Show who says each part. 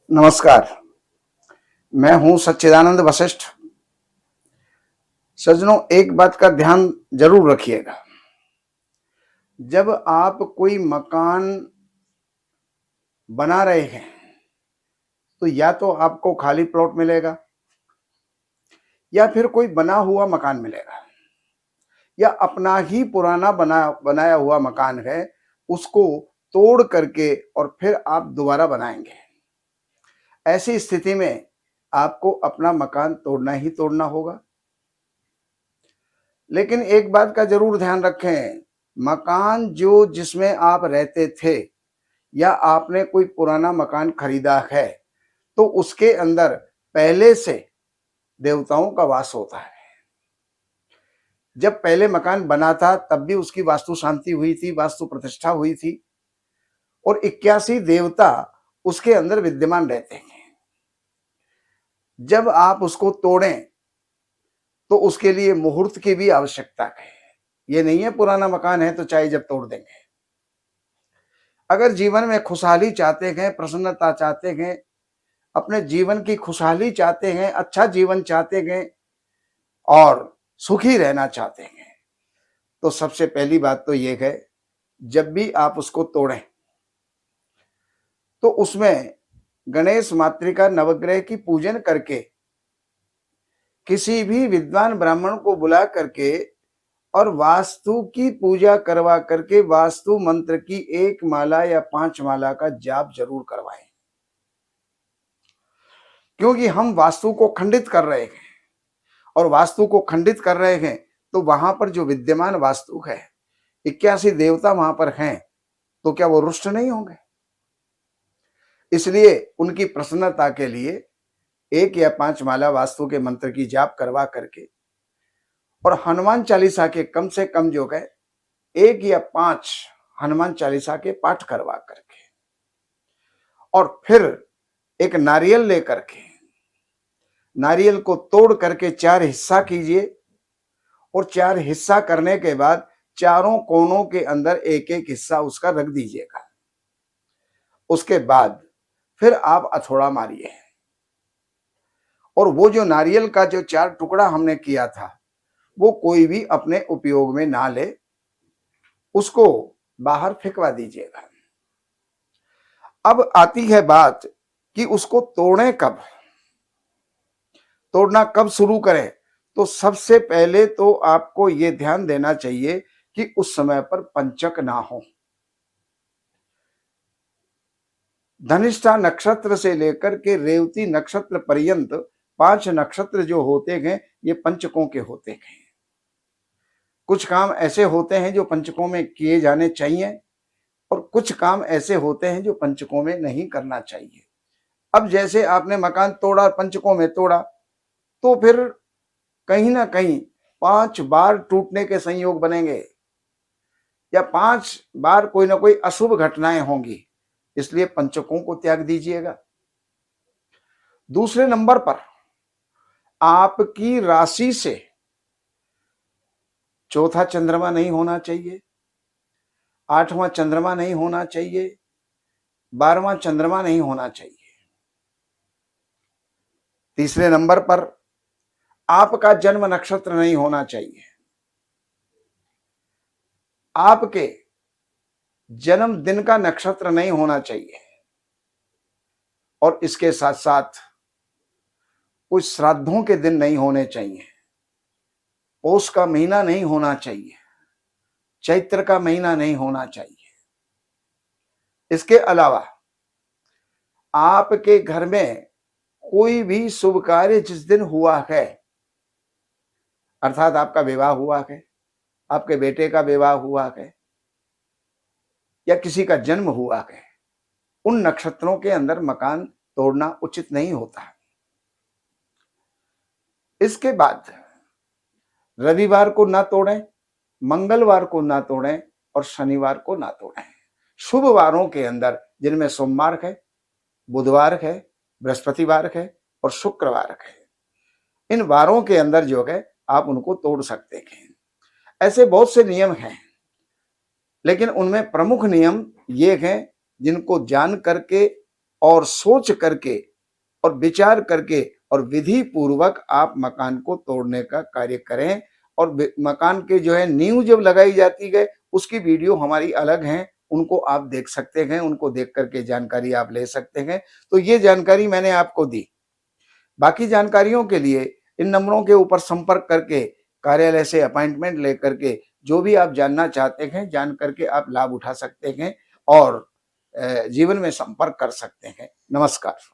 Speaker 1: नमस्कार। मैं हूं सच्चिदानंद वशिष्ठ। सज्जनों, एक बात का ध्यान जरूर रखिएगा। जब आप कोई मकान बना रहे हैं तो या तो आपको खाली प्लॉट मिलेगा या फिर कोई बना हुआ मकान मिलेगा, या अपना ही पुराना बनाया हुआ मकान है, उसको तोड़ करके और फिर आप दोबारा बनाएंगे। ऐसी स्थिति में आपको अपना मकान तोड़ना ही तोड़ना होगा। लेकिन एक बात का जरूर ध्यान रखें, मकान जो जिसमें आप रहते थे या आपने कोई पुराना मकान खरीदा है तो उसके अंदर पहले से देवताओं का वास होता है। जब पहले मकान बना था तब भी उसकी वास्तु शांति हुई थी, वास्तु प्रतिष्ठा हुई थी और 81 देवता उसके अंदर विद्यमान रहते हैं। जब आप उसको तोड़ें तो उसके लिए मुहूर्त की भी आवश्यकता है। ये नहीं है पुराना मकान है तो चाहे जब तोड़ देंगे। अगर जीवन में खुशहाली चाहते हैं, प्रसन्नता चाहते हैं, अपने जीवन की खुशहाली चाहते हैं, अच्छा जीवन चाहते हैं और सुखी रहना चाहते हैं, तो सबसे पहली बात तो ये है, जब भी आप उसको तोड़ें तो उसमें गणेश मातृका नवग्रह की पूजन करके किसी भी विद्वान ब्राह्मण को बुला करके और वास्तु की पूजा करवा करके वास्तु मंत्र की 1 माला या 5 माला का जाप जरूर करवाएं। क्योंकि हम वास्तु को खंडित कर रहे हैं और वास्तु को खंडित कर रहे हैं तो वहां पर जो विद्यमान वास्तु है, 81 देवता वहां पर हैं, तो क्या वो रुष्ट नहीं होंगे? इसलिए उनकी प्रसन्नता के लिए 1 या 5 माला वास्तु के मंत्र की जाप करवा करके और हनुमान चालीसा के कम से कम जो है 1 या 5 हनुमान चालीसा के पाठ करवा करके और फिर एक नारियल लेकर के नारियल को तोड़ करके 4 हिस्सा कीजिए और 4 हिस्सा करने के बाद चारों कोनों के अंदर एक एक हिस्सा उसका रख दीजिएगा। उसके बाद फिर आप हथौड़ा मारिए और वो जो नारियल का जो 4 टुकड़ा हमने किया था वो कोई भी अपने उपयोग में ना ले, उसको बाहर फेंकवा दीजिएगा। अब आती है बात कि उसको तोड़ें कब, तोड़ना कब शुरू करें। तो सबसे पहले तो आपको ये ध्यान देना चाहिए कि उस समय पर पंचक ना हो। धनिष्ठा नक्षत्र से लेकर के रेवती नक्षत्र पर्यंत 5 नक्षत्र जो होते हैं ये पंचकों के होते हैं। कुछ काम ऐसे होते हैं जो पंचकों में किए जाने चाहिए और कुछ काम ऐसे होते हैं जो पंचकों में नहीं करना चाहिए। अब जैसे आपने मकान तोड़ा, पंचकों में तोड़ा, तो फिर कहीं ना कहीं 5 बार टूटने के संयोग बनेंगे या 5 बार कोई ना कोई अशुभ घटनाएं होंगी, इसलिए पंचकों को त्याग दीजिएगा। दूसरे नंबर पर आपकी राशि से चौथा चंद्रमा नहीं होना चाहिए, 8वां चंद्रमा नहीं होना चाहिए, 12वां चंद्रमा नहीं होना चाहिए। तीसरे नंबर पर आपका जन्म नक्षत्र नहीं होना चाहिए, आपके जन्मदिन का नक्षत्र नहीं होना चाहिए और इसके साथ साथ कुछ श्राद्धों के दिन नहीं होने चाहिए, पौष का महीना नहीं होना चाहिए, चैत्र का महीना नहीं होना चाहिए। इसके अलावा आपके घर में कोई भी शुभ कार्य जिस दिन हुआ है, अर्थात आपका विवाह हुआ है, आपके बेटे का विवाह हुआ है या किसी का जन्म हुआ है, उन नक्षत्रों के अंदर मकान तोड़ना उचित नहीं होता। इसके बाद रविवार को ना तोड़ें, मंगलवार को ना तोड़ें और शनिवार को ना तोड़ें। शुभ वारों के अंदर जिनमें सोमवार है, बुधवार है, बृहस्पतिवार है और शुक्रवार है, इन वारों के अंदर जो है आप उनको तोड़ सकते हैं। ऐसे बहुत से नियम हैं, लेकिन उनमें प्रमुख नियम ये हैं जिनको जान करके और सोच करके और विचार करके और विधि पूर्वक आप मकान को तोड़ने का कार्य करें। और मकान के जो है नींव जब लगाई जाती है उसकी वीडियो हमारी अलग है, उनको आप देख सकते हैं, उनको देख करके जानकारी आप ले सकते हैं। तो ये जानकारी मैंने आपको दी। बाकी जानकारियों के लिए इन नंबरों के ऊपर संपर्क करके कार्यालय से अपॉइंटमेंट लेकर के जो भी आप जानना चाहते हैं जान करके आप लाभ उठा सकते हैं और जीवन में संपर्क कर सकते हैं। नमस्कार।